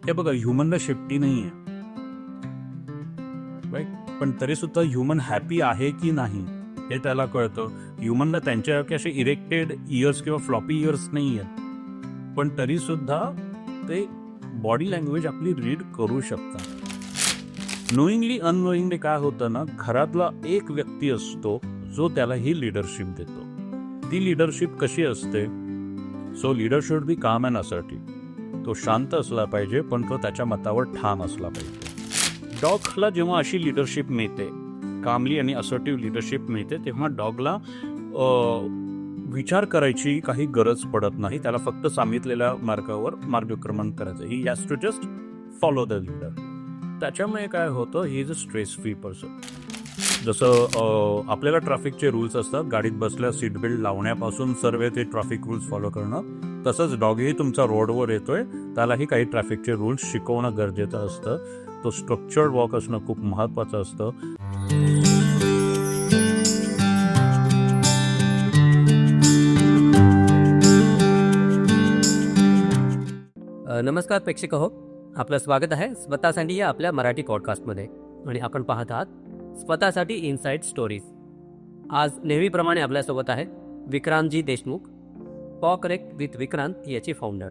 हे बघा, ह्युमनला शेपटी नाही आहे, राईट? पण तरी सुद्धा ह्युमन हॅपी आहे की नाही हे त्याला कळतं. ह्युमनला त्यांच्यासारखे असे इरेक्टेड इयर्स किंवा फ्लॉपी इयर्स नाही आहेत, पण तरी सुद्धा ते बॉडी लँग्वेज आपली रीड करू शकतात. नोईंगली अननोईंगली काय होतं ना, घरातला एक व्यक्ती असतो जो त्याला ही लिडरशिप देतो. ती लिडरशिप कशी असते? सो लीडर शुड बी काम अँड असर्टिव्ह. तो शांत असला पाहिजे, पण तो त्याच्या मतावर ठाम असला पाहिजे. डॉगला जेव्हा अशी लिडरशिप मिळते, कामली आणि असर्टिव्ह लिडरशिप मिळते, तेव्हा डॉगला विचार करायची काही गरज पडत नाही. त्याला फक्त सांगितलेल्या मार्गावर मार्गक्रमण करायचं. He has to just follow the leader. त्याच्यामुळे काय होतं, he is a stress free person. जसं आपल्याला ट्रॅफिकचे रूल्स असतात, गाडीत बसल्या सीट बेल्ट लावण्यापासून सर्व ते ट्रॅफिक रूल्स फॉलो करणं, तसंच डॉगही तुमचा रोडवर येतोय, त्यालाही काही ट्रॅफिकचे रूल्स शिकवणं गरजेचं असतं. तो स्ट्रक्चर्ड वॉक असणं खूप महत्त्वाचं असतं. नमस्कार प्रेक्षक हो, आपलं स्वागत आहे स्वतःसाठी या आपल्या मराठी पॉडकास्टमध्ये. आणि आपण पाहत आहात स्वतःसाठी इनसाइड स्टोरीज. आज नेहमीप्रमाणे आपल्यासोबत आहे विक्रांतजी देशमुख, पॉ करेक्ट विथ विक्रांत याचे फाउंडर.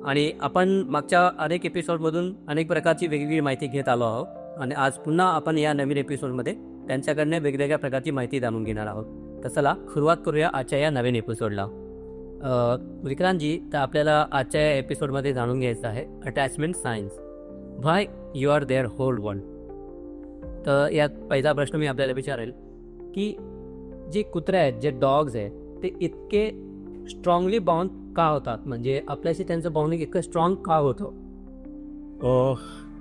आणि आपण मागच्या अनेक एपिसोडमधून अनेक प्रकारची वेगवेगळी माहिती घेत आलो आहोत, आणि आज पुन्हा आपण या नवीन एपिसोडमध्ये त्यांच्याकडनं वेगवेगळ्या प्रकारची माहिती जाणून घेणार आहोत. तर चला सुरुवात करूया आजच्या या नवीन एपिसोडला. विक्रांतजी, तर आपल्याला आजच्या या एपिसोडमध्ये जाणून घ्यायचं आहे attachment science, why you are their whole world. तर यात पहिला प्रश्न मी आपल्याला विचारेल की जे कुत्रे आहेत, जे डॉग्स आहेत, ते इतके स्ट्रॉंगली बाउंड का होतात? म्हणजे आपल्याशी त्यांचं बाउंडिंग इतकं स्ट्रॉंग का होतं?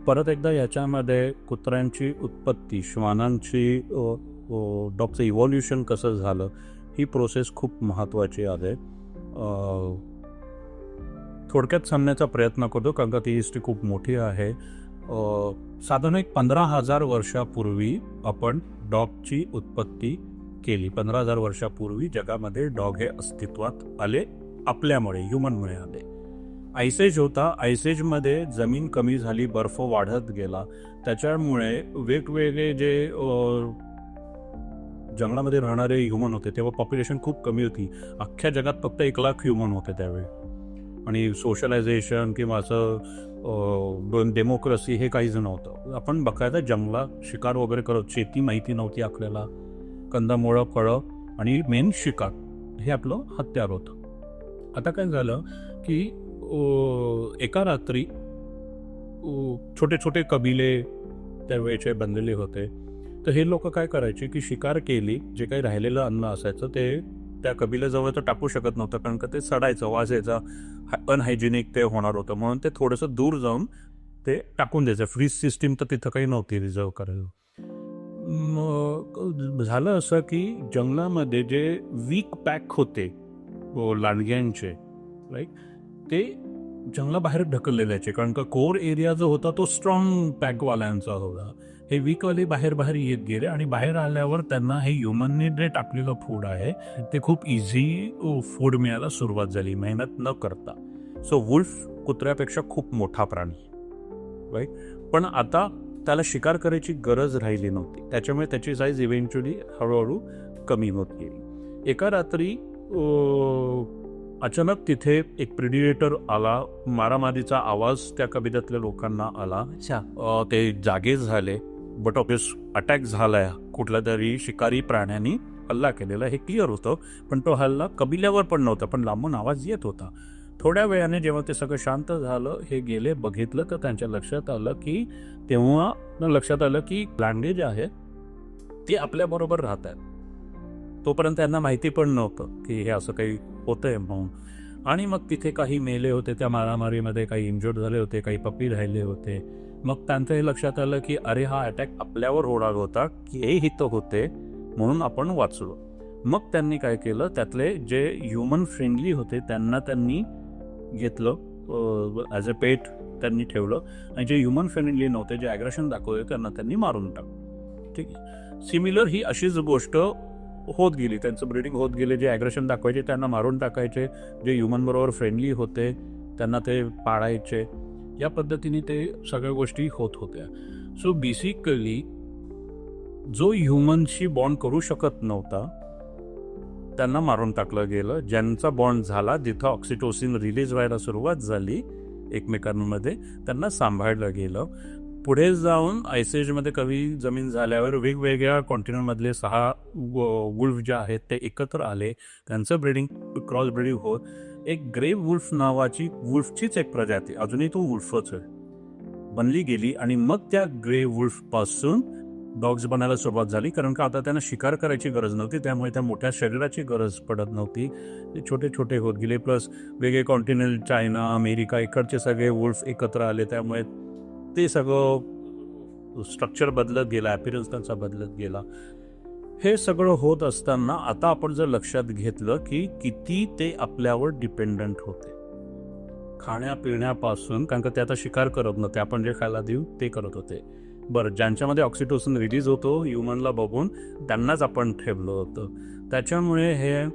परत एकदा याच्यामध्ये कुत्र्यांची उत्पत्ती, श्वानांची, डॉगचं इव्हॉल्युशन कसं झालं, ही प्रोसेस खूप महत्त्वाची आहे. थोडक्यात सांगण्याचा प्रयत्न करतो, कारण का ती हिस्ट्री खूप मोठी आहे. साधारण एक 15,000 वर्षापूर्वी आपण डॉगची उत्पत्ती केली. 15,000 वर्षापूर्वी जगामध्ये डॉग हे अस्तित्वात आले, आपल्यामुळे, ह्युमनमुळे आले. आयसेज होता, आयसेजमध्ये जमीन कमी झाली, बर्फ वाढत गेला, त्याच्यामुळे वेगवेगळे जे जंगलामध्ये राहणारे ह्युमन होते, तेव्हा पॉप्युलेशन खूप कमी होती. अख्ख्या जगात फक्त 1,00,000 ह्युमन होते त्यावेळी. आणि सोशलायझेशन किंवा असं डेमोक्रेसी हे काहीच नव्हतं. आपण बघायचं जंगलात शिकार वगैरे करत, शेती माहिती नव्हती आपल्याला, कंदमुळं, फळं आणि मेन शिकार हे आपलं हत्यार होतं. आता काय झालं की एका रात्री छोटे छोटे कबिले त्यावेळेचे बनलेले होते. तर हे लोक काय करायचे की शिकार केली, जे काही राहिलेलं अन्न असायचं ते त्या कबिलेजवळ तर टाकू शकत नव्हतं, कारण का ते सडायचं, वाजायचं, अनहायजेनिक ते होणार होतं. म्हणून ते थोडंसं दूर जाऊन ते टाकून द्यायचं. फ्रीज सिस्टीम तर तिथं काही नव्हती रिझर्व करायला. झालं असं की जंगलामध्ये जे वीक पॅक होते लांडग्यांचे, राईट, ते जंगलाबाहेर ढकलले जायचे, कारण का कोर एरिया जो होता तो स्ट्रॉंग पॅकवाल्यांचा होता. हे वीकवाले बाहेर बाहेर येत गेले, आणि बाहेर आल्यावर त्यांना हे ह्युमनने जे टाकलेलं फूड आहे ते खूप इझी फूड मिळायला सुरुवात झाली, मेहनत न करता. सो वुल्फ कुत्र्यापेक्षा खूप मोठा प्राणी, राईट, पण आता त्याला शिकार करायची गरज राहिली नव्हती. त्याच्यामुळे त्याची साईज इव्हेंच्युअली हळूहळू कमी होत गेली. एका रात्री अचानक तिथे एक प्रेडिएटर आला. मारामारीचा आवाज त्या कबिल्यातल्या लोकांना आला. ते जागे झाले, बट ऑब्वियस अटॅक झालाय, कुठल्या तरी शिकारी प्राण्यांनी हल्ला केलेला हे क्लिअर होतं. पण तो हल्ला कबिल्यावर पण नव्हता, पण लांबून आवाज येत होता. थोड्या वेळाने जेव्हा ते सगळं शांत झालं, हे गेले, बघितलं, तर त्यांच्या लक्षात आलं की लांडगे जे आहेत ते आपल्याबरोबर राहत आहेत. तोपर्यंत त्यांना माहिती पण नव्हतं की हे असं काही होतंय म्हणून. आणि मग तिथे काही मेले होते त्या मारामारीमध्ये, काही इंजर्ड झाले होते, काही पप्पी राहिले होते. मग त्यांचं हे लक्षात आलं की अरे, हा अटॅक आपल्यावर होणार होता, की हे हित होते, म्हणून आपण वाचलो. मग त्यांनी काय केलं, त्यातले जे ह्युमन फ्रेंडली होते त्यांना त्यांनी घेतलं, ॲज अ पेट त्यांनी ठेवलं, आणि जे ह्युमन फ्रेंडली नव्हते, जे ॲग्रेशन दाखवते, त्यांना त्यांनी मारून टाकलं. ठीक आहे. सिमिलर ही अशीच गोष्ट होत गेली. त्यांचं ब्रीडिंग होत गेले. जे ॲग्रेशन दाखवायचे त्यांना मारून टाकायचे, जे ह्युमन बरोबर फ्रेंडली होते त्यांना ते पाळायचे. या पद्धतीने ते सगळ्या गोष्टी होत होत्या. सो बेसिकली जो ह्युमनशी बॉन्ड करू शकत नव्हता त्यांना मारून टाकलं गेलं. ज्यांचा बॉन्ड झाला, जिथं ऑक्सिटोसिन रिलीज व्हायला सुरुवात झाली एकमेकांमध्ये, त्यांना सांभाळलं गेलं. पुढे जाऊन आयसेजमध्ये कमी जमीन झाल्यावर वेगवेगळ्या कॉन्टिनेंटमधले 6 वुल्फ जे आहेत ते एकत्र आले. त्यांचं ब्रीडिंग, क्रॉस ब्रीडिंग होत एक ग्रे वुल्फ नावाची वुल्फचीच एक प्रजाती, अजूनही तो वुल्फच आहे, बनली गेली. आणि मग त्या ग्रे वुल्फपासून डॉग्स बनायला सुरुवात झाली. कारण का आता त्यांना शिकार करायची गरज नव्हती, त्यामुळे त्या मोठ्या शरीराची गरज पडत नव्हती. ते छोटे छोटे होत गेले. प्लस वेगळे कॉन्टिनेंट, चायना, अमेरिका, इकडचे सगळे वुल्फ एकत्र आले, त्यामुळे ते सगळं स्ट्रक्चर बदलत गेलं, ॲपिरन्स त्यांचा बदलत गेला. हे सगळं होत असताना आता आपण जर लक्षात घेतलं की किती ते आपल्यावर डिपेंडंट होते खाण्यापिण्यापासून, कारण का ते आता शिकार करत नव्हते, आपण जे खायला देऊ ते करत होते. बरं, ज्यांच्यामध्ये ऑक्सिटोसिन रिलीज होतो ह्युमनला बघून, त्यांनाच आपण ठेवलं होतं. त्याच्यामुळे हे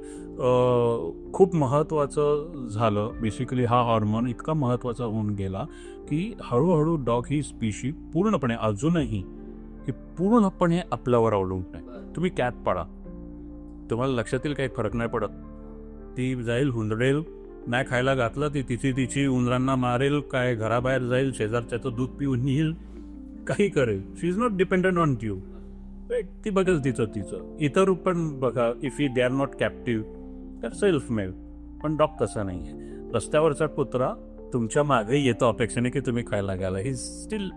खूप महत्त्वाचं झालं. बेसिकली हा हॉर्मोन इतका महत्त्वाचा होऊन गेला की हळूहळू डॉग ही स्पीशी पूर्णपणे, अजूनही ही पूर्णपणे आपल्यावर अवलंबून आहे. तुम्ही कॅट पाळा, तुम्हाला लक्षात येईल काही फरक नाही पडत. ती जाईल, हुंदडेल, नाही खायला घातलं ती तिची उंदरांना मारेल, काय घराबाहेर जाईल, शेजारच्याचं दूध पिऊन येईल, काही करेल. She is not dependent on you. ती बघेल तिचं. इतर पण बघा, if they are not captive तर सेल्फ मेड. पण डॉग तसा नाही आहे. रस्त्यावरचा कुत्रा तुमच्या मागे येतो अपेक्षेने की तुम्ही खायला घ्यायला. He still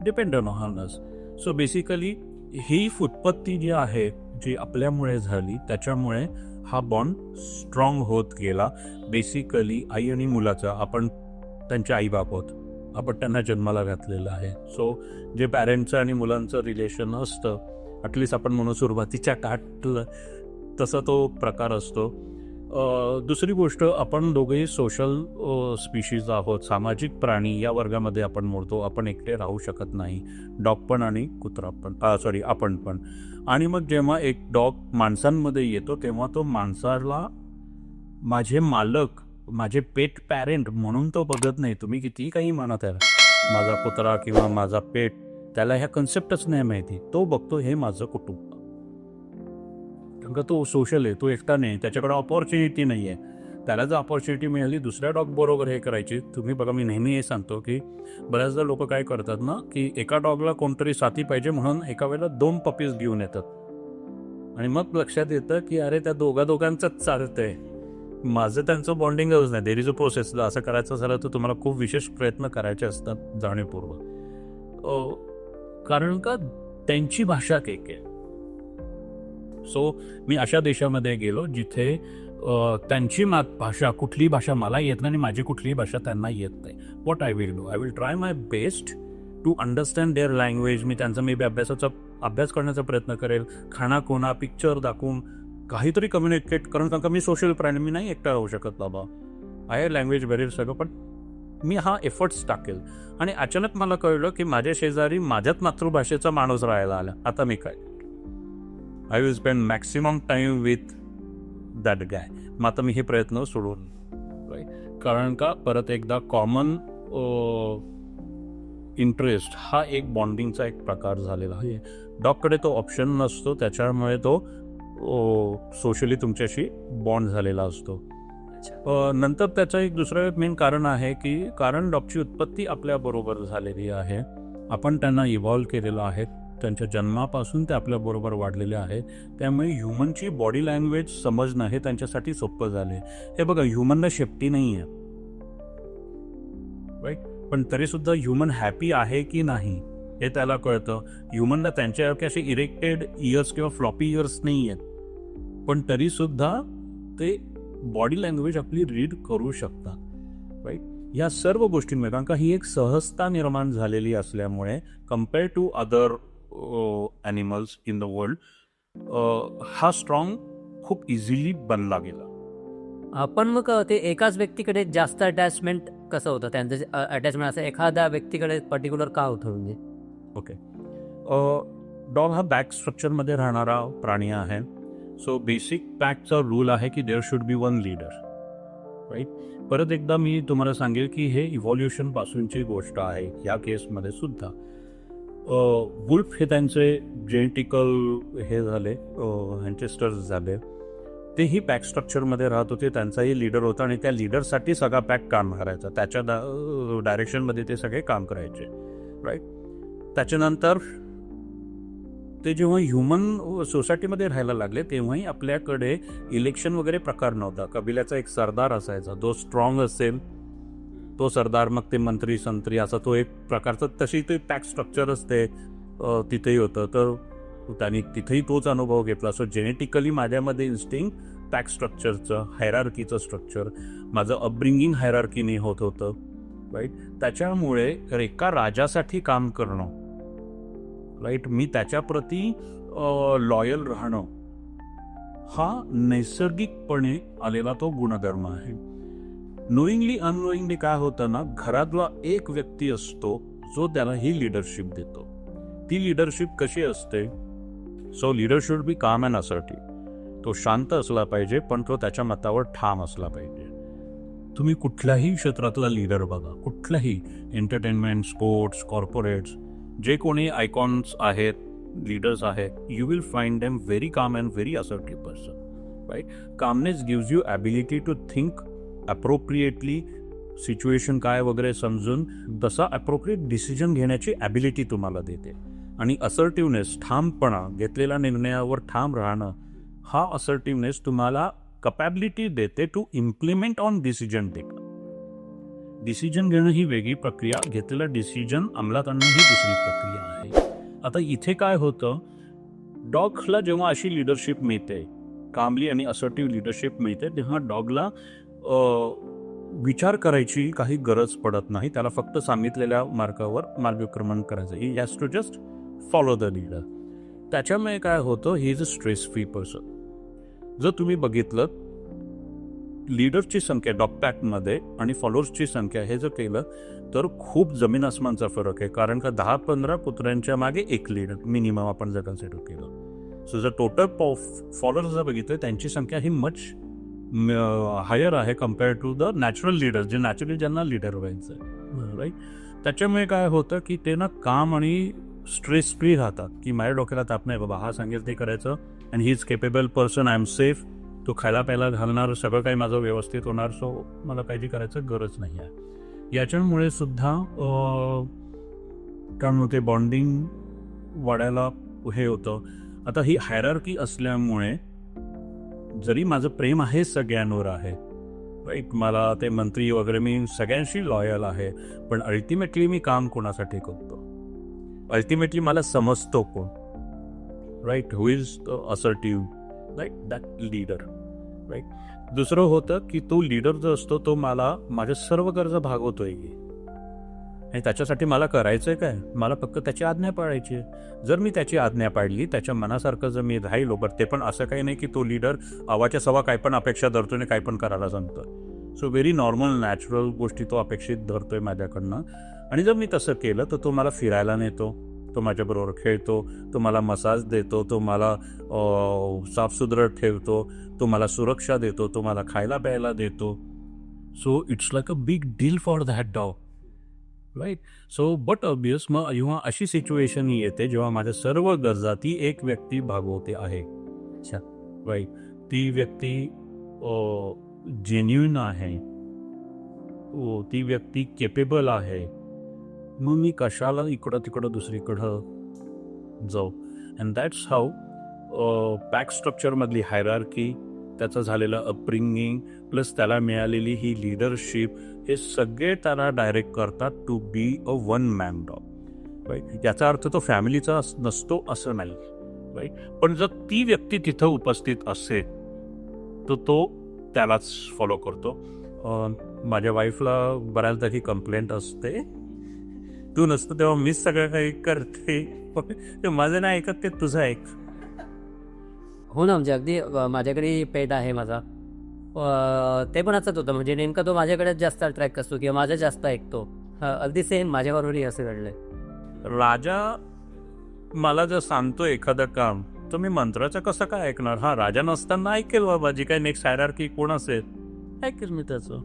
dependent on us. So basically ही उत्पत्ती जी आहे, जी आपल्यामुळे झाली, त्याच्यामुळे हा बॉन्ड स्ट्रॉंग होत गेला. बेसिकली आई आणि मुलाचा, आपण त्यांचे आईबाप आहोत, आपण त्यांना जन्माला घातलेलं आहे. सो जे पॅरेंटचं आणि मुलांचं रिलेशन असतं, ॲटलिस्ट आपण म्हणून सुरुवातीच्या काळात तसा तो प्रकार असतो. दुसरी गोष्ट, आपण दोघेही सोशल स्पीशीज आहोत, सामाजिक प्राणी या वर्गामध्ये आपण मोडतो. आपण एकटे राहू शकत नाही, डॉग पण आणि कुत्रा पण, आपण पण. आणि मग जेव्हा एक डॉग माणसांमध्ये येतो तेव्हा तो माणसाला माझे मालक, माझे पेट पॅरेंट म्हणून तो बघत नाही. तुम्ही कितीही काही म्हणत आहे, माझा कुत्रा किंवा माझा पेट, त्याला ह्या कन्सेप्टच नाही माहिती. तो बघतो हे माझं कुटुंब. कारण का तो सोशल आहे, तो एकटा नाही, त्याच्याकडे ऑपॉर्च्युनिटी नाही आहे. त्याला जर ऑपॉर्च्युनिटी मिळाली दुसऱ्या डॉग बरोबर हे करायची. तुम्ही बघा, मी नेहमी हे सांगतो की बऱ्याचदा लोक काय करतात ना, की एका डॉगला कोणतरी साथी पाहिजे म्हणून एका वेळेला 2 पपीज घेऊन येतात. आणि मग लक्षात येतं की अरे त्या दोघांचंच चालतंय, माझं त्यांचं बॉन्डिंगच नाही. There is a process. असं करायचं झालं तर तुम्हाला खूप विशेष प्रयत्न करायचे असतात जाणीवपूर्वक. कारण का त्यांची भाषा एक आहे. सो मी अशा देशामध्ये गेलो जिथे त्यांची मातृभाषा, कुठली भाषा मला येत नाही आणि माझी कुठलीही भाषा त्यांना येत नाही. What I will do, I will try my best to understand their language. मी त्यांचा मे बी अभ्यास करण्याचा प्रयत्न करेल, खाना कोणा पिक्चर दाखवून काहीतरी कम्युनिकेट करून. कारण का मी सोशल प्राणी, मी नाही एकटा राहू शकत बाबा. आहे लँग्वेज बरेल सगळं, पण मी हा एफर्ट्स टाकेल. आणि अचानक मला कळलं की माझ्या शेजारी माझ्याच मातृभाषेचा माणूस राहायला आला. आता मी काय, I will spend maximum time with that गाय. मग आता मी हे प्रयत्न सोडून, कारण का परत एकदा कॉमन इंटरेस्ट हा एक बॉन्डिंगचा एक प्रकार झालेला आहे. डॉगकडे तो ऑप्शन नसतो, त्याच्यामुळे तो सोशली तुमच्याशी बॉन्ड झालेला असतो. नंतर त्याचं एक दुसरं मेन कारण आहे की कारण डॉगची उत्पत्ती आपल्याबरोबर झालेली आहे. आपण त्यांना इव्हॉल्व केलेलं आहे, त्यांच्या जन्मापासून ते आपल्याबरोबर वाढलेले आहेत. त्यामुळे ह्युमनची बॉडी लँग्वेज समजणं हे त्यांच्यासाठी सोपं झाले. हे बघा, ह्युमनला शेपटी नाही आहे, राईट, पण तरीसुद्धा ह्युमन हॅपी आहे की नाही हे त्याला कळतं. ह्युमनला त्यांच्यासारखे असे इरेक्टेड इयर्स किंवा फ्लॉपी इयर्स नाही आहेत, पण तरीसुद्धा ते बॉडी लँग्वेज आपली रीड करू शकतात, राईट. या सर्व गोष्टींमुळे, कारण का ही एक सहजता निर्माण झालेली असल्यामुळे compare to other animals in the world, हा स्ट्रॉंग खूप इझिली बनला गेला. पण मग ते एकाच व्यक्तीकडे जास्त अटॅचमेंट कसं होतं त्यांचं, अटॅचमेंट असं एखाद्या व्यक्तीकडे पर्टिक्युलर का होतं म्हणजे? ओके, डॉग हा बॅक स्ट्रक्चरमध्ये राहणारा प्राणी आहे. सो बेसिक पॅकचा रूल आहे की there should be one leader. Right. परत एकदा मी तुम्हाला सांगेल की हे इव्हॉल्युशन पासूनची गोष्ट आहे. ह्या केसमध्ये सुद्धा वुल्फ हे त्यांचे जेनेटिकल हे झाले, अँसेस्टर्स झाले. तेही पॅक स्ट्रक्चरमध्ये राहत होते, त्यांचाही लीडर होता आणि त्या लीडरसाठी सगळा पॅक काम करायचा, त्याच्या डायरेक्शनमध्ये ते सगळे काम करायचे. राईट. त्याच्यानंतर ते जेव्हा ह्युमन सोसायटीमध्ये राहायला लागले तेव्हाही आपल्याकडे इलेक्शन वगैरे प्रकार नव्हता. कबिल्याचा एक सरदार असायचा, जो स्ट्रॉंग असेल तो सरदार, मग ते मंत्री संत्री असा तो एक प्रकारचा, तशी ते पॅक स्ट्रक्चरच ते तिथेही होतं. तर त्यांनी तिथेही तोच अनुभव घेतला. सो जेनेटिकली माझ्यामध्ये इन्स्टिंग पॅक स्ट्रक्चरचं, हायरार्कीचं स्ट्रक्चर, माझं अपब्रिंगिंग हायरार्कीने होत होतं. राईट. त्याच्यामुळे एका राजासाठी काम करणं, राईट, मी त्याच्याप्रती लॉयल राहणं, हा नैसर्गिकपणे आलेला तो गुणधर्म आहे. नोईंगली अननोईंगली काय होतं ना, घरातला एक व्यक्ती असतो जो त्याला ही लिडरशिप देतो. ती लिडरशिप कशी असते? सो लीडर शुड बी काम अँड असर्टिव्ह. तो शांत असला पाहिजे, पण तो त्याच्या मतावर ठाम असला पाहिजे. तुम्ही कुठल्याही क्षेत्रातला लीडर बघा, कुठल्याही एंटरटेनमेंट, स्पोर्ट्स, कॉर्पोरेट्स, जे कोणी आयकॉन्स आहेत, लीडर्स आहेत, you will find them very calm and very assertive person. Right. Calmness gives you ability to think appropriately, situation काय वगैरे समजून तसा अप्रोप्रिएट डिसिजन घेण्याची ॲबिलिटी तुम्हाला देते. आणि असर्टिव्हनेस, ठामपणा, घेतलेल्या निर्णयावर ठाम राहणं, हा असर्टिव्हनेस तुम्हाला कपॅबिलिटी देते to implement on decision taker. Decision घेणं ही वेगळी प्रक्रिया, घेतलेलं डिसिजन अंमलात आणणं ही दुसरी प्रक्रिया आहे. आता इथे काय होतं, डॉगला जेव्हा अशी लिडरशिप मिळते, कामली आणि असर्टिव्ह लिडरशिप मिळते, तेव्हा डॉगला विचार करायची काही गरज पडत नाही. त्याला फक्त सांगितलेल्या मार्गावर मार्गक्रमण करायचं. He has to just follow the leader. त्याच्यामुळे काय होतं, he is a stress free person. जर तुम्ही बघितलं, लीडरची संख्या डॉग पॅकमध्ये आणि फॉलोअर्सची संख्या हे जर केलं तर खूप जमीन आसमानचा फरक आहे. कारण का 10-15 कुत्र्यांच्या मागे एक लीडर मिनिमम आपण जर कन्सिडर केलं. सो जर टोटल फॉलोअर्स जर बघितलं, त्यांची संख्या ही मच हायर आहे compare to the natural leader, जे नॅचरली ज्यांना लीडर व्हायचं आहे. राईट. त्याच्यामुळे काय होतं की ते ना काम आणि स्ट्रेस फ्री राहतात, की माझ्या डोक्याला ताप नाही बाबा, हा सांगेल ते करायचं, and he is capable person, I am safe, तो खायला प्यायला घालणार, सगळं काही माझं व्यवस्थित होणार, सो मला काळजी करायचं गरज नाही आहे. याच्यामुळे सुद्धा काय म्हणते, बॉन्डिंग वाढायला हे होतं. आता ही हायरार्की असल्यामुळे जरी माझं प्रेम आहे सगळ्यांवर आहे, राईट, मला ते मंत्री वगैरे मी सगळ्यांशी लॉयल आहे, पण अल्टिमेटली मी काम कोणासाठी करतो, अल्टिमेटली मला समजतो कोण, right, who is assertive, right, that leader. Right. दुसरं होतं की तो लीडर जो असतो तो मला माझ्या सर्व गरजा भागवतोय की, आणि त्याच्यासाठी मला करायचंय काय, मला फक्त त्याची आज्ञा पाळायची आहे. जर मी त्याची आज्ञा पाळली, त्याच्या मनासारखं जर मी राहिलो, बरं ते पण असं काही नाही की तो लीडर आवाच्या सवा काय पण अपेक्षा धरतोय आणि काय पण करायला सांगतो. सो व्हेरी नॉर्मल नॅचरल गोष्टी तो अपेक्षित धरतोय माझ्याकडनं. आणि जर मी तसं केलं तर तो मला फिरायला नेतो, तो माझ्याबरोबर खेळतो, तो मला मसाज देतो, तो मला साफसुथरं ठेवतो, तो मला सुरक्षा देतो, तो मला खायला प्यायला देतो. So it's like a big deal for that dog. Right. So but obvious मग जेव्हा अशी सिच्युएशन येते जेव्हा माझ्या सर्व गरजा ती एक व्यक्ती भागवते आहे, अच्छा. राईट, ती व्यक्ती जेन्युइन आहे, ती व्यक्ती केपेबल आहे, मग मी कशाला इकडं तिकडं दुसरीकडं जाऊ. अँड दॅट्स हाऊ पॅक स्ट्रक्चरमधली हायरार्की, त्याचं झालेलं अपब्रिंगिंग, प्लस त्याला मिळालेली ही लिडरशिप, हे सगळे त्याला डायरेक्ट करतात to be a one man dog. Right. याचा अर्थ तो फॅमिलीचा नसतो असं नाही. राईट. पण जर ती व्यक्ती तिथं उपस्थित असेल तर तो त्यालाच फॉलो करतो. माझ्या वाईफला बऱ्याचदा ही कंप्लेंट असते, तू नसतं तेव्हा मीच सगळं काही करते, माझं नाही ऐकत ते तुझं ऐक. हो ना, म्हणजे अगदी माझ्याकडे पेट आहे माझा, ते पण असंच होतं, म्हणजे नेमका तो माझ्याकडेच जास्त अट्रॅक्ट असतो किंवा माझं जास्त ऐकतो. अगदी सेम माझ्याबरोबरही असं घडलंय. राजा मला जर सांगतो एखादं काम तर मी मंत्र्याचं कसं काय ऐकणार. हा, राजा नसताना ऐकेल बाबा, जी काय नेक्स्ट हायरार्की कोण असेल ऐकेल मी त्याचं.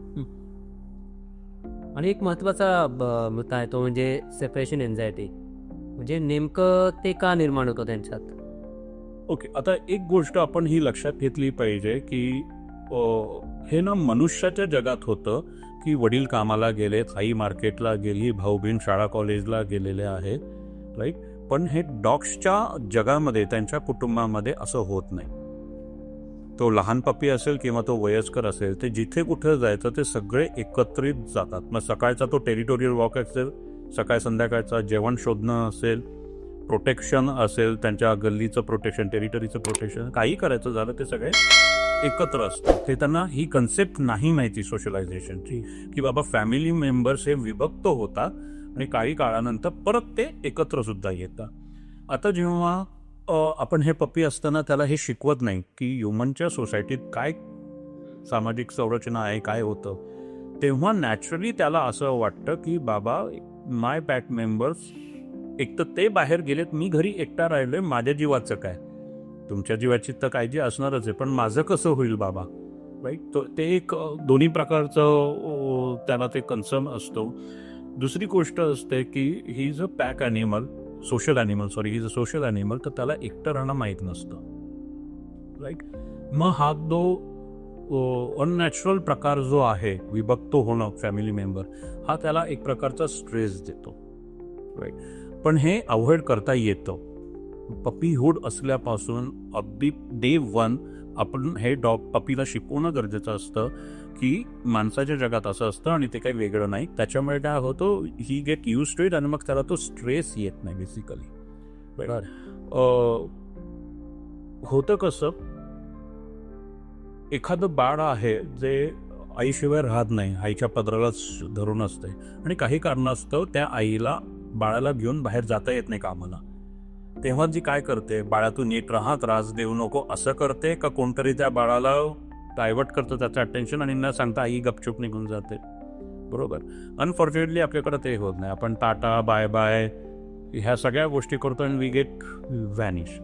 आणि एक महत्त्वाचा मुद्दा आहे तो म्हणजे सेपरेशन एन्झायटी. म्हणजे नेमकं ते का निर्माण होतं त्यांच्यात? ओके, आता एक गोष्ट आपण ही लक्षात घेतली पाहिजे की हे ना मनुष्याच्या जगात होतं की वडील कामाला गेलेत, आई मार्केटला गेली, भाऊ बहीण शाळा कॉलेजला गेलेले आहेत, राईट. पण हे डॉग्सच्या जगामध्ये, त्यांच्या कुटुंबामध्ये असं होत नाही. तो लहान पप्पी असेल किंवा तो वयस्कर असेल, ते जिथे कुठे जायचं ते सगळे एकत्रित जातात. मग सकाळचा तो टेरिटोरियल वॉक असेल, सकाळ संध्याकाळचा जेवण शोधणं असेल, प्रोटेक्शन असेल, त्यांच्या गल्लीचं प्रोटेक्शन, टेरिटरीचं प्रोटेक्शन, काही करायचं झालं ते सगळे एकत्र असतात. ते त्यांना ही कन्सेप्ट नाही माहिती सोशलायझेशनची की बाबा फॅमिली मेंबर्स हे विभक्त होतात आणि काही काळानंतर परत ते एकत्र सुद्धा येतात. आता जेव्हा आपण हे पप्पी असताना त्याला हे शिकवत नाही की ह्युमनच्या सोसायटीत काय सामाजिक संरचना आहे, काय होतं, तेव्हा नॅचरली त्याला असं वाटतं की बाबा माय पॅट मेंबर्स, एक तर ते बाहेर गेलेत, मी घरी एकटा राहिलोय, माझ्या जीवाचं काय? तुमच्या जीवाची तर काळजी असणारच आहे, पण माझं कसं होईल बाबा, राईट. ते एक दोन्ही प्रकारचं त्याला ते कन्सर्न असतो. दुसरी गोष्ट असते की ही is a pack animal, social animal, sorry, he is a social animal, तर त्याला एकटं राहणं माहीत नसतं, राईट. मग हा जो अननॅचरल प्रकार जो आहे विभक्त होणं फॅमिली मेंबर, हा त्याला एक प्रकारचा स्ट्रेस देतो, राईट. पण हे अवॉइड करता येतं. पपीहूड असल्यापासून अगदी डे 1 आपण हे पपीला शिकवणं गरजेचं असतं की माणसाच्या जगात असं असतं आणि ते काही वेगळं नाही. त्याच्यामुळे काय होतं, ही गेट यूज टू इट आणि मग त्याला तो स्ट्रेस येत नाही बेसिकली. होतं कसं, एखादं बाळ आहे जे आईशिवाय राहत नाही, आईच्या पदरालाच धरून असते आणि काही कारणास्तव त्या आईला बाळाला घेऊन बाहेर जाता येत नाही कामाला. तेव्हा जी काय करते, बाळातून नीट राहा, त्रास देऊ नको असं करते, का कोणतरी त्या बाळाला डायव्हर्ट करतं त्याचं अटेन्शन आणि न सांगता आई गपचूप निघून जाते, बरोबर. अनफॉर्च्युनेटली आपल्याकडे ते होत नाही. आपण टाटा बाय बाय ह्या सगळ्या गोष्टी करतो आणि we get vanish,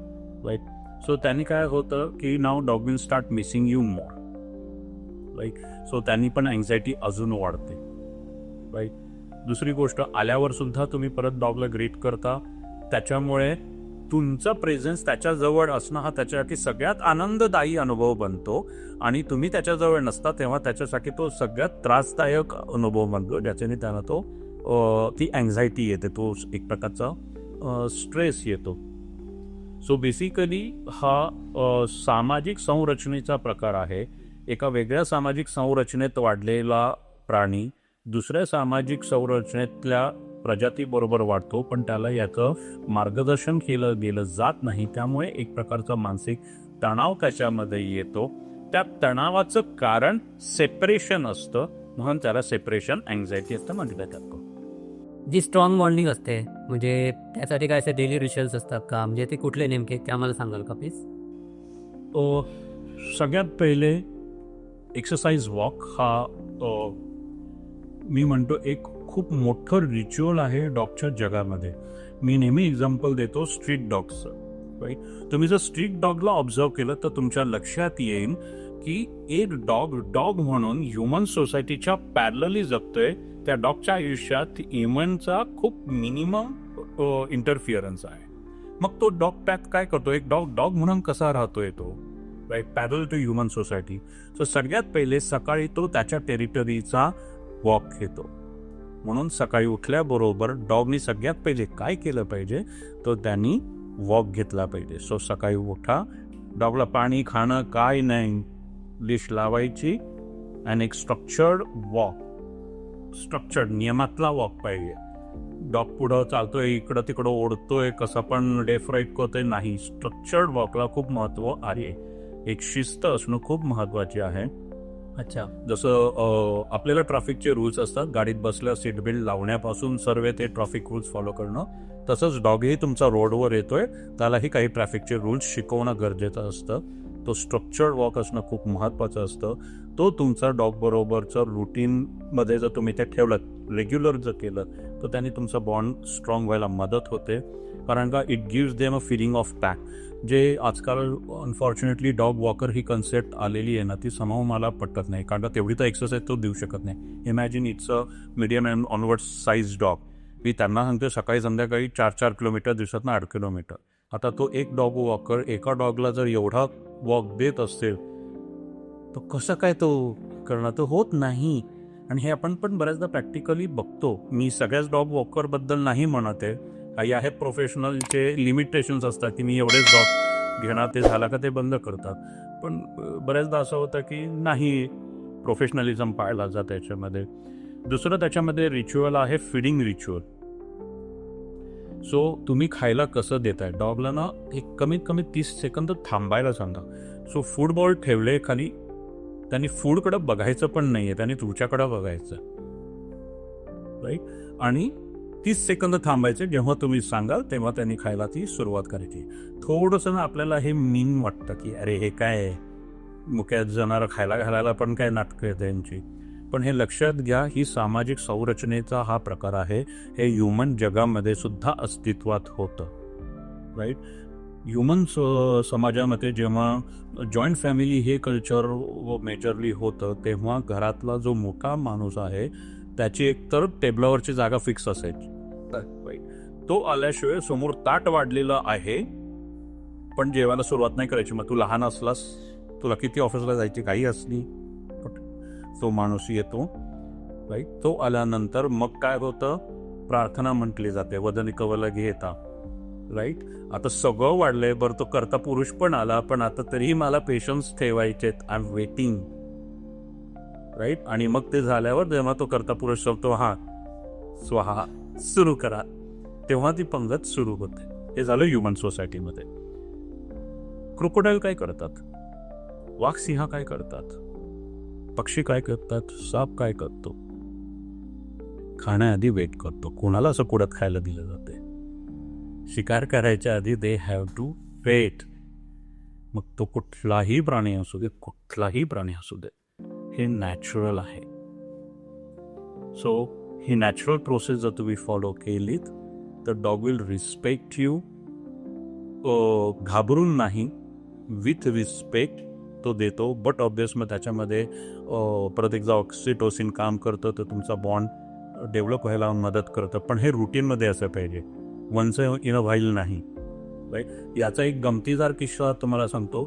right. So त्यांनी काय होतं की नाव dog will start missing you more, right. So त्यांनी पण अँझायटी अजून वाढते, राईट. दुसरी गोष्ट, आल्यावर सुद्धा तुम्ही परत डॉगला ग्रीट करता, त्याच्यामुळे तुमचं प्रेझेन्स त्याच्याजवळ असणं हा त्याच्यासाठी सगळ्यात आनंददायी अनुभव बनतो आणि तुम्ही त्याच्याजवळ नसता तेव्हा त्याच्यासाठी तो सगळ्यात त्रासदायक अनुभव बनतो, ज्याच्याने त्याला ती अँझायटी येते, तो एक प्रकारचा स्ट्रेस येतो. सो बेसिकली हा सामाजिक संरचनेचा प्रकार आहे. एका वेगळ्या सामाजिक संरचनेत वाढलेला प्राणी दुसऱ्या सामाजिक संरचनेतल्या प्रजातीबरोबर वाढतो, पण त्याला याचं मार्गदर्शन केलं गेलं जात नाही. त्यामुळे एक प्रकारचा मानसिक तणाव त्याच्यामध्ये येतो. त्या तणावाचं कारण सेपरेशन असतं, म्हणून त्याला सेपरेशन अँझायटी असतं म्हटलं जातं. जी स्ट्रॉंग बॉन्डिंग असते, म्हणजे त्यासाठी काय असे डेली रिच्युअल्स असतात का? म्हणजे ते कुठले नेमके, ते आम्हाला सांगाल का प्लीज? सगळ्यात पहिले एक्सरसाइज वॉक हा मी म्हणतो एक खूप मोठं रिच्युअल आहे डॉगच्या जगामध्ये. मी नेहमी एक्झाम्पल देतो स्ट्रीट डॉगचं, राईट. तुम्ही जर स्ट्रीट डॉगला ऑब्झर्व केलं तर तुमच्या लक्षात येईल की एक डॉग म्हणून ह्युमन सोसायटीच्या पॅरलली जगतोय. त्या डॉगच्या आयुष्यात ह्युमनचा खूप मिनिमम इंटरफिअरन्स आहे. मग तो डॉग पॅथ काय करतो, एक डॉग म्हणून कसा राहतोय तो, राईट, पॅरल टू ह्युमन सोसायटी. सो सगळ्यात पहिले सकाळी तो त्याच्या टेरिटरीचा वॉक घेतो. म्हणून सकाळी उठल्याबरोबर डॉगनी सगळ्यात पहिले काय केलं पाहिजे, तर त्यांनी वॉक घेतला पाहिजे. सो सकाळी उठा, डॉगला पाणी खाणं काय नाही, लिश लावायची आणि एक स्ट्रक्चर्ड वॉक, स्ट्रक्चर्ड नियमातला वॉक पाहिजे. डॉग पुढं चालतोय, इकडं तिकडं ओढतोय, कसं पण लेफ्ट राईट करतोय, नाही. स्ट्रक्चर्ड वॉकला खूप महत्व आहे. एक शिस्त असणं खूप महत्वाची आहे. अच्छा. जसं आपल्याला ट्रॅफिकचे रूल्स असतात, गाडीत बसल्या सीट बेल्ट लावण्यापासून सर्व ते ट्रॅफिक रूल्स फॉलो करणं, तसंच डॉगही तुमचा रोडवर येतोय, त्यालाही काही ट्रॅफिकचे रूल्स शिकवणं गरजेचं असतं. तो स्ट्रक्चर्ड वॉक असणं खूप महत्त्वाचं असतं. तो तुमचा डॉग बरोबरचं रुटीनमध्ये जर तुम्ही ते ठेवलं, रेग्युलर जर केलं, तर त्याने तुमचा बॉन्ड स्ट्रॉंग व्हायला मदत होते. कारण का it gives them a feeling of pack. जे आजकाल अनफॉर्च्युनेटली डॉग वॉकर ही कन्सेप्ट आलेली आहे ना, ती समोर मला पटत नाही. कारण का तेवढी तर एक्सरसाइज तो देऊ शकत नाही. Imagine it's a medium and onward size dog. मी त्यांना सांगतो सकाळी संध्याकाळी 4-4 किलोमीटर, दिवसातनं 8 किलोमीटर. आता तो एक डॉग वॉकर एका डॉगला जर एवढा वॉक देत असेल तर कसं काय तो करणार? तो होत नाही. आणि हे आपण पण बऱ्याचदा प्रॅक्टिकली बघतो. मी सगळ्याच डॉग वॉकरबद्दल नाही म्हणत आहे. काही आहेत प्रोफेशनलचे लिमिटेशन्स असतात की मी एवढेच डॉग घेणार, ते झाला का ते बंद करतात. पण बऱ्याचदा असं होतं की नाही प्रोफेशनलिझम पाळला जात त्याच्यामध्ये. दुसरं त्याच्यामध्ये रिच्युअल आहे फिडिंग रिच्युअल. सो तुम्ही खायला कसं देताय डॉगला ना, एक कमीत कमी 30 सेकंद थांबायला सांगा. सो फूड बॉल ठेवले खाली, त्यांनी फूडकडं बघायचं पण नाहीये, त्यांनी तुमच्याकडं बघायचं, राईट. आणि 30 सेकंद थांबायचे. जेव्हा तुम्ही सांगाल तेव्हा त्यांनी खायला ती सुरुवात करायची. थोडंसं ना आपल्याला हे मीन वाटतं की अरे हे काय मुक्यात जनावरं खायला घालायला पण काय नाटकं आहेत यांची. पण हे लक्षात घ्या, ही सामाजिक संरचनेचा हा प्रकार आहे. हे ह्युमन जगामध्ये सुद्धा अस्तित्वात होतं, राईट. ह्युमन समाजामध्ये जेव्हा जॉईंट फॅमिली हे कल्चर मेजरली होतं, तेव्हा घरातला जो मोठा माणूस आहे त्याची एकतर टेबलावरची जागा फिक्स असायची, राईट. तो आल्याशिवाय समोर ताट वाढलेलं आहे पण जेवायला सुरुवात नाही करायची. मग तू लहान असलास, तुला किती ऑफिसला जायची काही असली, तो माणूस येतो, राईट. तो आल्यानंतर मग काय होतं, प्रार्थना म्हटली जाते, वदनी कवल घेता, राईट. आता सगळं वाढलंय, बरं तो करता पुरुष पण आला, पण आता तरीही मला पेशन्स ठेवायचेत, आय एम वेटिंग, राईट. आणि मग ते झाल्यावर जेव्हा तो करता पुरुष सांगतो हा स्वाहा सुरू करा, तेव्हा ती पंगत सुरू होते. हे झालं ह्युमन सोसायटीमध्ये. क्रोकोडाईल काय करतात, वाघ सिंह काय करतात, पक्षी काय करतात, साप काय करतो, खाण्याआधी वेट करतो. कोणाला असं कुडात खायला दिलं जाते? शिकार करायच्या आधी दे हॅव टू वेट. मग तो कुठलाही प्राणी असू दे, कुठलाही प्राणी असू दे, हे नॅचरल आहे. सो ही नॅचरल प्रोसेस जर तुम्ही फॉलो केलीत तर डॉग विल रिस्पेक्ट यू. घाबरून नाही, विथ रिस्पेक्ट तो देतो. बट ऑब्वियस मग त्याच्यामध्ये परत एकदा ऑक्सिटोसिन काम करतं, तर तुमचा बॉन्ड डेव्हलप व्हायला मदत करतं. पण हे रुटीनमध्ये असं पाहिजे, वन्स इन अ व्हाईल नाही, राईट. याचा एक गमतीदार किस्सा तुम्हाला सांगतो.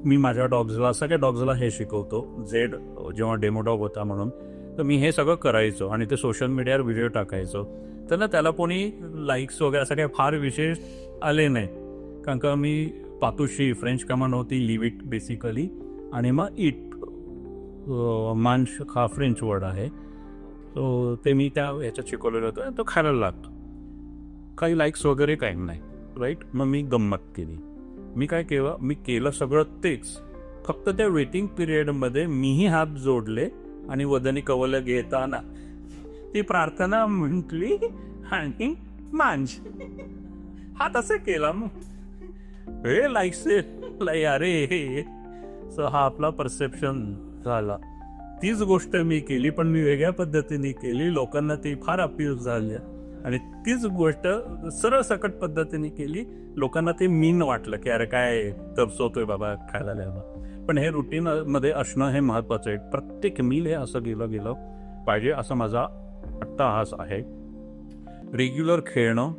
मी माझ्या डॉग्सला, सगळ्या डॉग्सला हे शिकवतो. जेड जेव्हा डेमो डॉग होता म्हणून, तर मी हे सगळं करायचो आणि ते सोशल मीडियावर व्हिडिओ टाकायचो. तर ना त्याला कोणी लाईक्स वगैरे असं काही फार विशेष आले नाही, कारण का मी पातुशी फ्रेंच कमांड होती, लिव्ह इट बेसिकली, आणि मग इट मांस हा फ्रेंच वर्ड आहे. सो ते मी त्या ह्याच्यात शिकवलेलं होतं, तो खायला लागतो. काही लाईक्स वगैरे काही नाही, राईट. मग मी गंमत केली. मी काय केलं, मी केलं सगळं तेच, फक्त त्या वेटिंग पिरियडमध्ये मीही हात जोडले आणि वदनी कवल घेताना ती प्रार्थना म्हटली आणि मांज हात असं केला. मग हे लाईक्स अरे हे. सो हा आपला परसेप्शन झाला. तीच गोष्ट मी केली, पण मी वेगळ्या पद्धतीने केली. लोकांना ती फार अपील झाली आणि तीच गोष्ट सरळ सकट पद्धतीने केली. लोकांना ते मीन वाटलं की अरे काय तरसवतोय बाबा खायला लिहायला. पण हे रुटीनमध्ये असणं हे महत्वाचं आहे. प्रत्येक मील हे असं गेलं पाहिजे, असं माझा अट्टाहास आहे. रेग्युलर खेळणं,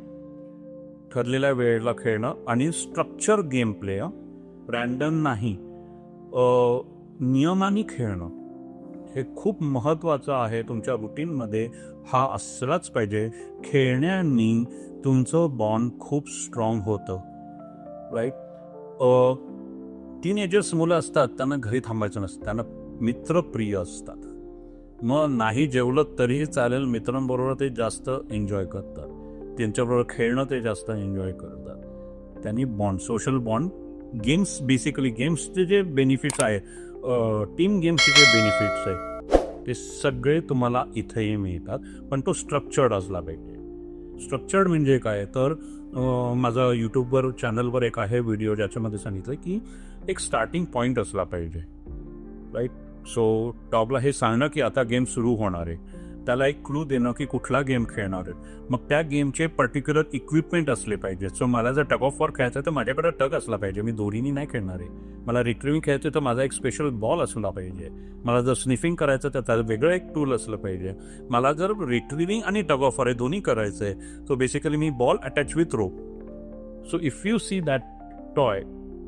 ठरलेल्या वेळेला खेळणं आणि स्ट्रक्चर गेम प्ले, रॅन्डम नाही, नियमाने खेळणं हे खूप महत्त्वाचं आहे तुमच्या रुटीनमध्ये. हा असलाच पाहिजे. खेळण्यानी तुमचं बॉन्ड खूप स्ट्रॉंग होतं, राईट. टीनएजर्स मुलं असतात, त्यांना घरी थांबायचं नसतं, त्यांना मित्रप्रिय असतात. मग नाही जेवलं तरीही चालेल, मित्रांबरोबर ते जास्त एन्जॉय करतात, त्यांच्याबरोबर खेळणं ते जास्त एन्जॉय करतात. त्यांनी bond, social bond, games, basically गेम्सचे जे बेनिफिट्स आहे, टीम गेम्सचे जे बेनिफिट्स आहे ते सगळे तुम्हाला इथेही मिळतात. पण तो स्ट्रक्चर्ड असला पाहिजे. स्ट्रक्चर्ड म्हणजे काय, तर माझा यूट्यूबवर चॅनलवर एक आहे व्हिडिओ ज्याच्यामध्ये सांगितलं की एक स्टार्टिंग पॉईंट असला पाहिजे, राईट. सो डॉगला हे सांगणं की आता गेम सुरू होणार आहे त्याला एक क्लू देणं की कुठला गेम खेळणार आहे. मग त्या गेमचे पर्टिक्युलर इक्विपमेंट असले पाहिजे. सो मला जर टग ऑफ वॉर खेळायचं आहे तर माझ्याकडे टग असला पाहिजे, मी दोरीनी नाही खेळणार आहे. मला रिट्रिव्हिंग खेळायचं तर माझा एक स्पेशल बॉल असला पाहिजे. मला जर स्निफिंग करायचं तर त्याचं वेगळं एक टूल असलं पाहिजे. मला जर रिट्रिव्हिंग आणि टग ऑफ वॉर हे दोन्ही करायचं आहे सो बेसिकली मी ball attach with rope. So if you see that toy,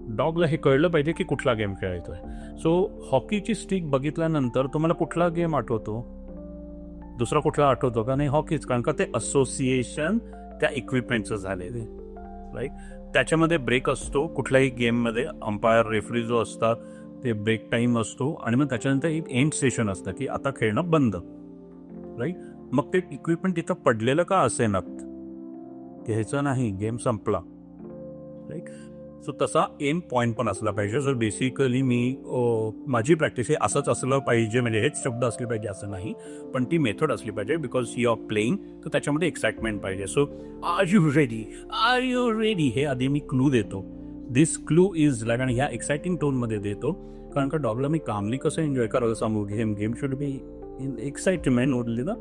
डॉगला हे कळलं पाहिजे की कुठला गेम खेळायचा आहे. सो हॉकीची स्टिक बघितल्यानंतर तुम्हाला कुठला गेम आठवतो? दुसरा कुठला आठवतो का? नाही, हॉकीच. कारण का ते असोसिएशन त्या इक्विपमेंटचं झालेलं आहे, राईट. त्याच्यामध्ये ब्रेक असतो कुठल्याही गेममध्ये. अंपायर रेफरी जो असतात ते ब्रेक टाईम असतो आणि मग त्याच्यानंतर एक एंड सेशन असतं की आता खेळणं बंद, राईट. मग ते इक्विपमेंट तिथं पडलेलं का असेना, घ्यायचं नाही, गेम संपला, राईट. सो तसा एम पॉईंट पण असला पाहिजे. सो बेसिकली माझी प्रॅक्टिस हे असंच असलं पाहिजे, म्हणजे हेच शब्द असले पाहिजे असं नाही, पण ती मेथड असली पाहिजे बिकॉज यू आर प्लेइंग. तर त्याच्यामध्ये एक्साइटमेंट पाहिजे. So are you ready, are you ready, हे आधी मी क्लू देतो. दिस क्लू इज लाईक, आणि ह्या एक्साइटिंग टोनमध्ये देतो. कारण का डॉगला मी कामली कसं एन्जॉय करायला सांगू, game should be in excitement only ना,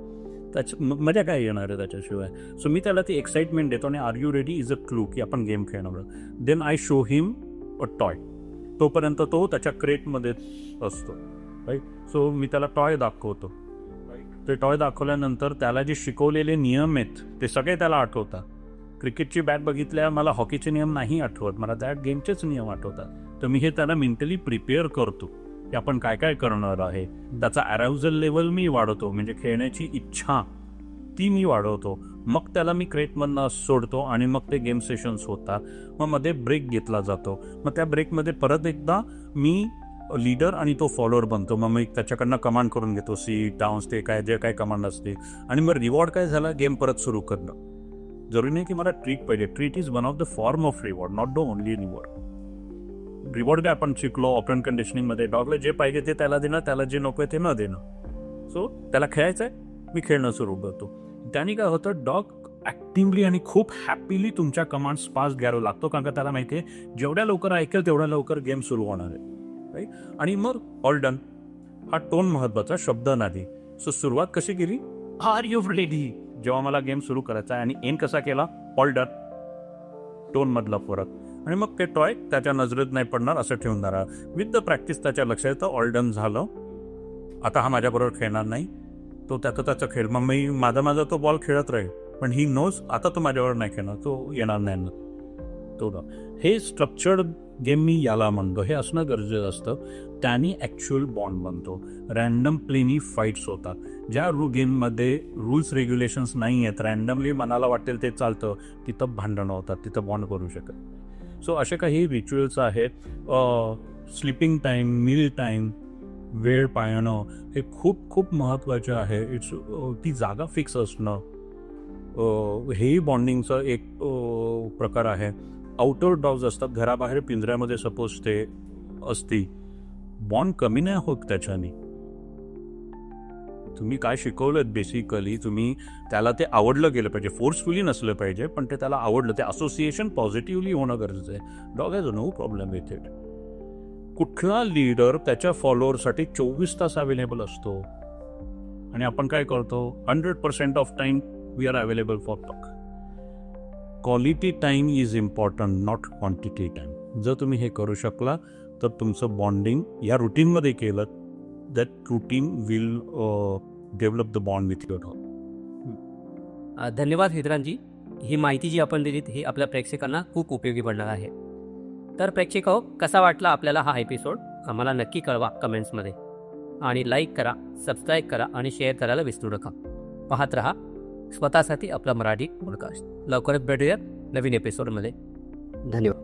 मजा काय येणार आहे त्याच्याशिवाय. सो मी त्याला ती एक्साइटमेंट देतो आणि are you ready is a clue की आपण गेम खेळणार. Then I show him a toy. तोपर्यंत तो त्याच्या क्रेटमध्ये असतो, राईट. सो मी त्याला टॉय दाखवतो. ते टॉय दाखवल्यानंतर त्याला जे शिकवलेले नियम आहेत ते सगळे त्याला आठवतात. क्रिकेटची बॅट बघितल्या मला हॉकीचे नियम नाही आठवत, मला त्या गेमचेच नियम आठवतात. तर मी हे त्याला मेंटली प्रिपेअर करतो की आपण काय काय करणार आहे. त्याचा अराउजल लेवल मी वाढवतो, म्हणजे खेळण्याची इच्छा ती मी वाढवतो. मग त्याला मी क्रेटमधनं सोडतो आणि मग ते गेम सेशन्स होतात. मग मध्ये ब्रेक घेतला जातो. मग त्या ब्रेकमध्ये परत एकदा मी लीडर आणि तो फॉलोअर बनतो. मग मी त्याच्याकडनं कमांड करून घेतो, सीट डाऊन्स, ते काय जे काय कमांड असते. आणि मग रिवॉर्ड काय झाला, गेम परत सुरू करणं. जरुरी नाही की मला ट्रीट पाहिजे. Treat is one of the form of reward, not the only reward. Reward काय आपण शिकलो ऑपरंट कंडिशनिंगमध्ये, डॉगला जे पाहिजे ते त्याला देणं, त्याला जे नको आहे ते न देणं. सो त्याला खेळायचं आहे, मी खेळणं सुरू करतो. त्याने काय होतं, डॉग ॲक्टिव्हली आणि खूप हॅपीली तुमच्या कमांड्स पास घ्यावं लागतो. कारण का त्याला माहिती आहे जेवढ्या लवकर ऐकेल तेवढ्या लवकर गेम सुरू होणार आहे, राईट. आणि मग ऑल डन हा टोन महत्त्वाचा, शब्द नाही. सो सुरुवात कशी केली, आर यू रेडी, जेव्हा मला गेम सुरू करायचा आहे. आणि एन कसा केला, ऑल डन, टोनमधला फरक. आणि मग ते टॉय त्याच्या नजरेत नाही पडणार असं ठेवून राहा. विथ द प्रॅक्टिस त्याच्या लक्षात येतं ऑल डन झालं, आता हा माझ्याबरोबर खेळणार नाही, तो त्याचा खेळ. मग मी माझा तो बॉल खेळत राहील, पण ही नोज आता तो माझ्यावर नाही खेळणार, तो येणार नाही ना तो ना. हे स्ट्रक्चर्ड गेम मी याला म्हणतो, हे असणं गरजेचं असतं. त्याने ॲक्च्युअल बॉन्ड बनतो. रॅन्डम प्लेनी फाईट्स होतात. ज्या गेममध्ये रूल्स रेग्युलेशन्स नाही आहेत, रॅन्डमली मनाला वाटेल ते चालतं, तिथं भांडणं होतात, तिथं बॉन्ड करू शकत. सो असे काही रिच्युअल्स आहेत. स्लीपिंग टाईम, मील टाईम, वेळ पाळणं हे खूप खूप महत्त्वाचे आहे. ती जागा फिक्स असणं हेही बॉन्डिंगचं एक प्रकार आहे. आउटडोर डॉग्स असतात, घराबाहेर पिंजऱ्यामध्ये सपोज ते असती, बॉन्ड कमी नाही होत त्याच्याने. तुम्ही काय शिकवलं बेसिकली, तुम्ही त्याला ते आवडलं गेलं पाहिजे, फोर्सफुली नसलं पाहिजे, पण ते त्याला आवडलं, ते असोसिएशन पॉझिटिव्हली होणं गरजेचं आहे. Dog has no problem with it. कुठला लीडर त्याच्या फॉलोअरसाठी 24 तास अवेलेबल असतो, आणि आपण काय करतो, 100% of time we are available for talk. Quality time is important, not quantity time. जर तुम्ही हे करू शकला तर तुमचं बॉन्डिंग या रुटीनमध्ये केलं, that routine will develop the bond with your dog. धन्यवाद हिद्रांजी. ही माहिती जी आपण दिलीत ही आपल्या प्रेक्षकांना खूप उपयोगी पडणार आहे. तर प्रेक्षक कसा वाटला आपल्याला हा एपिसोड, आम्हाला नक्की कळवा कमेंट्समध्ये. आणि लाईक करा, सबस्क्राईब करा आणि शेअर करायला विसरू नका. पाहत रहा स्वतःसाठी आपला मराठी पॉडकास्ट. लवकरच भेटूयात नवीन एपिसोडमध्ये. धन्यवाद.